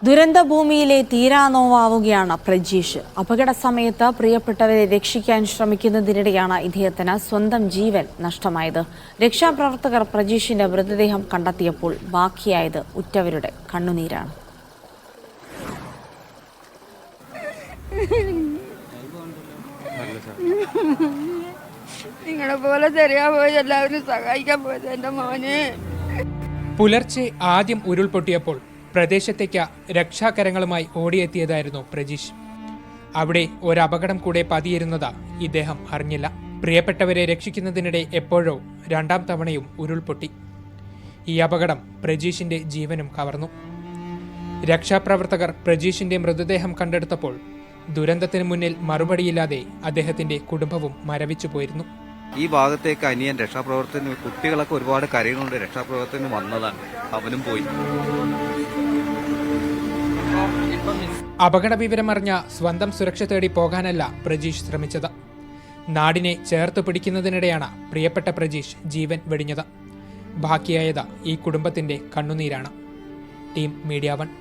ദുരന്തഭൂമിയിലെ തീരാനോവാവുകയാണ് പ്രജീഷ്. അപകട സമയത്ത് പ്രിയപ്പെട്ടവരെ രക്ഷിക്കാൻ ശ്രമിക്കുന്നതിനിടെയാണ് ഇദ്ദേഹത്തിന് സ്വന്തം ജീവൻ നഷ്ടമായത്. രക്ഷാപ്രവർത്തകർ പ്രജീഷിന്റെ മൃതദേഹം കണ്ടെത്തിയപ്പോൾ ബാക്കിയായത് ഉറ്റവരുടെ കണ്ണുനീരാണ്. നിങ്ങളെ പോലെ തരാ പോയി എല്ലാവരും സഹായിക്കാൻ പോയത് എന്റെ മോനെ. പുലർച്ചെ ആദ്യം ഉരുൾപൊട്ടിയപ്പോൾ പ്രദേശത്തേക്ക് രക്ഷാകരങ്ങളുമായി ഓടിയെത്തിയതായിരുന്നു പ്രജീഷ്. അവിടെ ഒരപകടം കൂടെ പതിയിരുന്നത് ഇദ്ദേഹം അറിഞ്ഞില്ല. പ്രിയപ്പെട്ടവരെ രക്ഷിക്കുന്നതിനിടെ എപ്പോഴോ രണ്ടാം തവണയും ഉരുൾപൊട്ടി. ഈ അപകടം പ്രജീഷിന്റെ ജീവനും കവർന്നു. രക്ഷാപ്രവർത്തകർ പ്രജീഷിന്റെ മൃതദേഹം കണ്ടെടുത്തപ്പോൾ ദുരന്തത്തിന് മുന്നിൽ മറുപടിയില്ലാതെ അദ്ദേഹത്തിന്റെ കുടുംബവും മരവിച്ചു പോയിരുന്നു. ഈ ഭാഗത്തേക്ക് അനിയൻ രക്ഷാപ്രവർത്തന കുട്ടികളൊക്കെ ഒരുപാട് കരയുന്നുണ്ട്. രക്ഷാപ്രവർത്തനം വന്നതാണ്, അവനും പോയി. അപകട വിവരമറിഞ്ഞ സ്വന്തം സുരക്ഷ തേടി പോകാനല്ല പ്രജീഷ് ശ്രമിച്ചത്. നാടിനെ ചേർത്ത് പിടിക്കുന്നതിനിടെയാണ് പ്രിയപ്പെട്ട പ്രജീഷ് ജീവൻ വെടിഞ്ഞത്. ബാക്കിയായത് ഈ കുടുംബത്തിന്റെ കണ്ണുനീരാണ്. Team media 1.